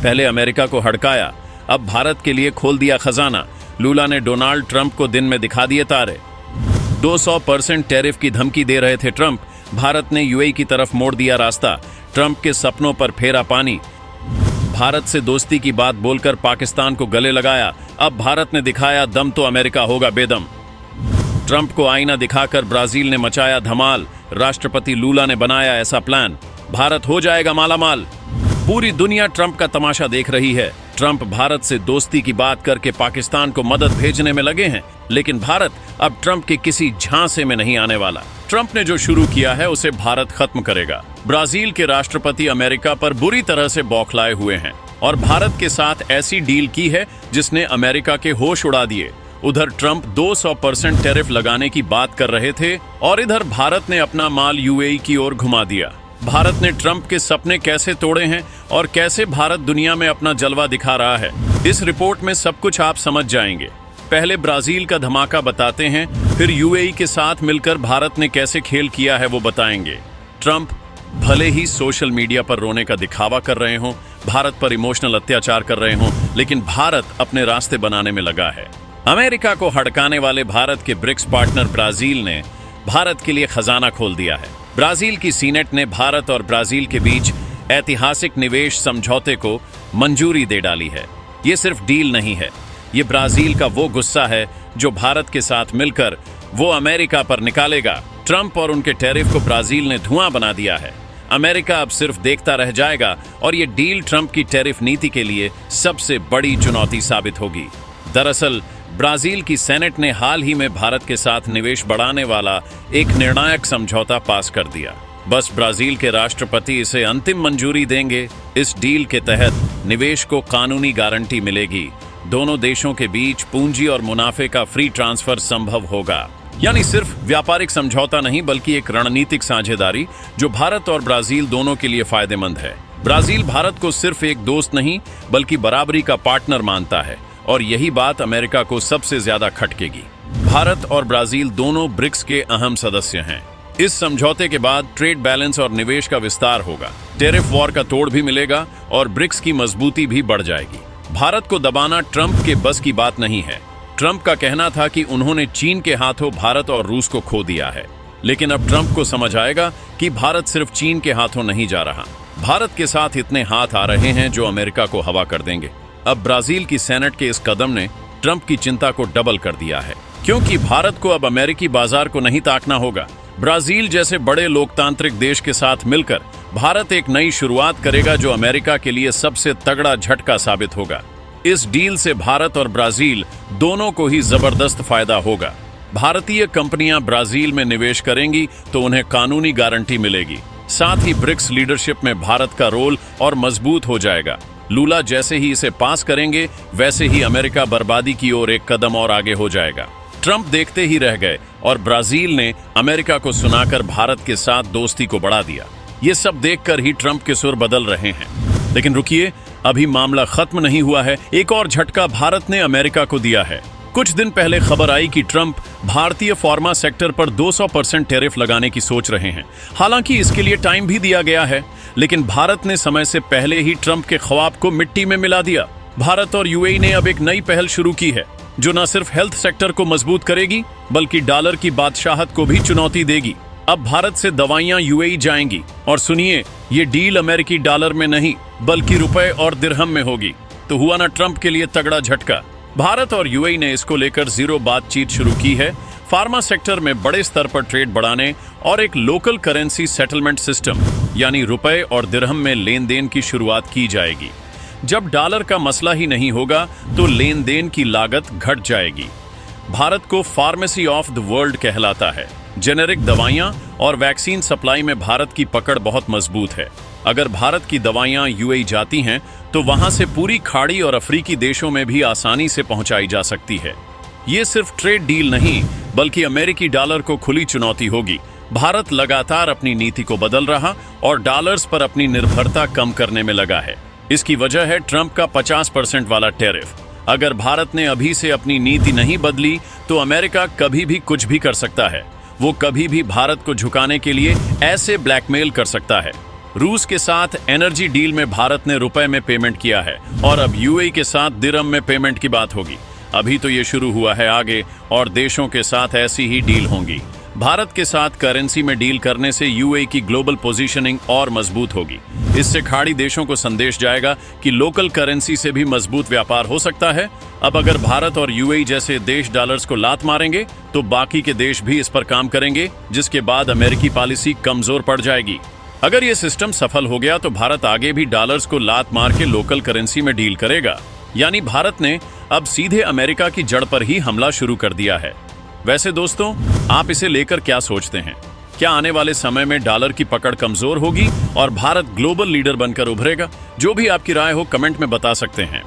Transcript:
पहले अमेरिका को हड़काया, अब भारत के लिए खोल दिया खजाना। लूला ने डोनाल्ड ट्रंप को दिन में दिखा दिए तारे। 200% टैरिफ की धमकी दे रहे थे ट्रंप, भारत ने यूएई की तरफ मोड़ दिया रास्ता। ट्रंप के सपनों पर फेरा पानी। भारत से दोस्ती की बात बोलकर पाकिस्तान को गले लगाया, अब भारत ने दिखाया दम तो अमेरिका होगा बेदम। ट्रंप को आईना दिखाकर ब्राजील ने मचाया धमाल, राष्ट्रपति लूला ने बनाया ऐसा प्लान, भारत हो जाएगा मालामाल। पूरी दुनिया ट्रंप का तमाशा देख रही है। ट्रंप भारत से दोस्ती की बात करके पाकिस्तान को मदद भेजने में लगे हैं, लेकिन भारत अब ट्रंप के किसी झांसे में नहीं आने वाला। ट्रंप ने जो शुरू किया है उसे भारत खत्म करेगा। ब्राजील के राष्ट्रपति अमेरिका पर बुरी तरह से बौखलाए हुए हैं और भारत के साथ ऐसी डील की है जिसने अमेरिका के होश उड़ा दिए। उधर ट्रंप 200% टैरिफ लगाने की बात कर रहे थे और इधर भारत ने अपना माल यूएई की ओर घुमा दिया। भारत ने ट्रंप के सपने कैसे तोड़े हैं और कैसे भारत दुनिया में अपना जलवा दिखा रहा है, इस रिपोर्ट में सब कुछ आप समझ जाएंगे। पहले ब्राजील का धमाका बताते हैं, फिर यूएई के साथ मिलकर भारत ने कैसे खेल किया है वो बताएंगे। ट्रंप भले ही सोशल मीडिया पर रोने का दिखावा कर रहे हों, भारत पर इमोशनल अत्याचार कर रहे हों, लेकिन भारत अपने रास्ते बनाने में लगा है। अमेरिका को हड़काने वाले भारत के ब्रिक्स पार्टनर ब्राजील ने भारत के लिए खजाना खोल दिया है। ब्राजील की सीनेट ने भारत और ब्राजील के बीच ऐतिहासिक निवेश समझौते को मंजूरी दे डाली है। ये सिर्फ डील नहीं है, ये ब्राजील का वो गुस्सा है जो भारत के साथ मिलकर वो अमेरिका पर निकालेगा। ट्रंप और उनके टैरिफ को ब्राजील ने धुआं बना दिया है। अमेरिका अब सिर्फ देखता रह जाएगा और ये डील ट्रंप की टैरिफ नीति के लिए सबसे बड़ी चुनौती साबित होगी। दरअसल ब्राजील की सेनेट ने हाल ही में भारत के साथ निवेश बढ़ाने वाला एक निर्णायक समझौता पास कर दिया। बस ब्राजील के राष्ट्रपति इसे अंतिम मंजूरी देंगे। इस डील के तहत निवेश को कानूनी गारंटी मिलेगी। दोनों देशों के बीच पूंजी और मुनाफे का फ्री ट्रांसफर संभव होगा। यानी सिर्फ व्यापारिक समझौता नहीं, बल्कि एक रणनीतिक साझेदारी जो भारत और ब्राजील दोनों के लिए फायदेमंद है। ब्राजील भारत को सिर्फ एक दोस्त नहीं बल्कि बराबरी का पार्टनर मानता है और यही बात अमेरिका को सबसे ज्यादा खटकेगी। भारत और ब्राजील दोनों ब्रिक्स के अहम सदस्य हैं। इस समझौते के बाद ट्रेड बैलेंस और निवेश का विस्तार होगा, टैरिफ वॉर का तोड़ भी मिलेगा और ब्रिक्स की मजबूती भी बढ़ जाएगी। भारत को दबाना ट्रंप के बस की बात नहीं है। ट्रंप का कहना था कि उन्होंने चीन के हाथों भारत और रूस को खो दिया है, लेकिन अब ट्रंप को समझ आएगा कि भारत सिर्फ चीन के हाथों नहीं जा रहा। भारत के साथ इतने हाथ आ रहे हैं जो अमेरिका को हवा कर देंगे। अब ब्राजील की सेनेट के इस कदम ने ट्रंप की चिंता को डबल कर दिया है, क्योंकि भारत को अब अमेरिकी बाजार को नहीं ताकना होगा। ब्राजील जैसे बड़े लोकतांत्रिक देश के साथ मिलकर भारत एक नई शुरुआत करेगा जो अमेरिका के लिए सबसे तगड़ा झटका साबित होगा। इस डील से भारत और ब्राजील दोनों को ही जबरदस्त फायदा होगा। भारतीय कंपनियां ब्राजील में निवेश करेंगी तो उन्हें कानूनी गारंटी मिलेगी। साथ ही ब्रिक्स लीडरशिप में भारत का रोल और मजबूत हो जाएगा। लूला जैसे ही इसे पास करेंगे वैसे ही अमेरिका बर्बादी की ओर एक कदम और आगे हो जाएगा। ट्रंप देखते ही रह गए और ब्राजील ने अमेरिका को सुनाकर भारत के साथ दोस्ती को बढ़ा दिया। ये सब देखकर ही ट्रंप के सुर बदल रहे हैं। लेकिन रुकिए, अभी मामला खत्म नहीं हुआ है। एक और झटका भारत ने अमेरिका को दिया है। कुछ दिन पहले खबर आई कि ट्रंप भारतीय फार्मा सेक्टर पर 200% टैरिफ लगाने की सोच रहे हैं। हालांकि इसके लिए टाइम भी दिया गया है, लेकिन भारत ने समय से पहले ही ट्रंप के ख्वाब को मिट्टी में मिला दिया। भारत और यूएई ने अब एक नई पहल शुरू की है जो न सिर्फ हेल्थ सेक्टर को मजबूत करेगी बल्कि डॉलर की बादशाहत को भी चुनौती देगी। अब भारत से दवाइयां यूएई जाएंगी और सुनिए, ये डील अमेरिकी डॉलर में नहीं बल्कि रुपए और दिरहम में होगी। तो हुआ ना ट्रंप के लिए तगड़ा झटका। भारत और यूएई ने इसको लेकर जीरो बातचीत शुरू की है। फार्मा सेक्टर में बड़े स्तर पर ट्रेड बढ़ाने और एक लोकल करेंसी सेटलमेंट सिस्टम यानी रुपए और दिरहम में लेन देन की शुरुआत की जाएगी। जब डॉलर का मसला ही नहीं होगा तो लेन देन की लागत घट जाएगी। भारत को फार्मेसी ऑफ द वर्ल्ड कहलाता है। जेनेरिक दवाइयां और वैक्सीन सप्लाई में भारत की पकड़ बहुत मजबूत है। अगर भारत की दवाइयां यूएई जाती हैं तो वहां से पूरी खाड़ी और अफ्रीकी देशों में भी आसानी से पहुंचाई जा सकती है। ये सिर्फ ट्रेड डील नहीं बल्कि अमेरिकी डॉलर को खुली चुनौती होगी। भारत लगातार अपनी नीति को बदल रहा और डॉलर्स पर अपनी निर्भरता कम करने में लगा है। इसकी वजह है ट्रंप का 50% वाला टैरिफ। अगर भारत ने अभी से अपनी नीति नहीं बदली तो अमेरिका कभी भी कुछ भी कर सकता है। वो कभी भी भारत को झुकाने के लिए ऐसे ब्लैकमेल कर सकता है। रूस के साथ एनर्जी डील में भारत ने रुपए में पेमेंट किया है और अब यूएई के साथ दिरहम में पेमेंट की बात होगी। अभी तो ये शुरू हुआ है, आगे और देशों के साथ ऐसी ही डील होंगी। भारत के साथ करेंसी में डील करने से यूएई की ग्लोबल पोजीशनिंग और मजबूत होगी। इससे खाड़ी देशों को संदेश जाएगा कि लोकल करेंसी से भी मजबूत व्यापार हो सकता है। अब अगर भारत और यूएई जैसे देश डॉलर्स को लात मारेंगे तो बाकी के देश भी इस पर काम करेंगे, जिसके बाद अमेरिकी पॉलिसी कमजोर पड़ जाएगी। अगर ये सिस्टम सफल हो गया तो भारत आगे भी डॉलर्स को लात मार के लोकल करेंसी में डील करेगा। यानी भारत ने अब सीधे अमेरिका की जड़ पर ही हमला शुरू कर दिया है। वैसे दोस्तों, आप इसे लेकर क्या सोचते हैं? क्या आने वाले समय में डॉलर की पकड़ कमजोर होगी और भारत ग्लोबल लीडर बनकर उभरेगा? जो भी आपकी राय हो कमेंट में बता सकते हैं।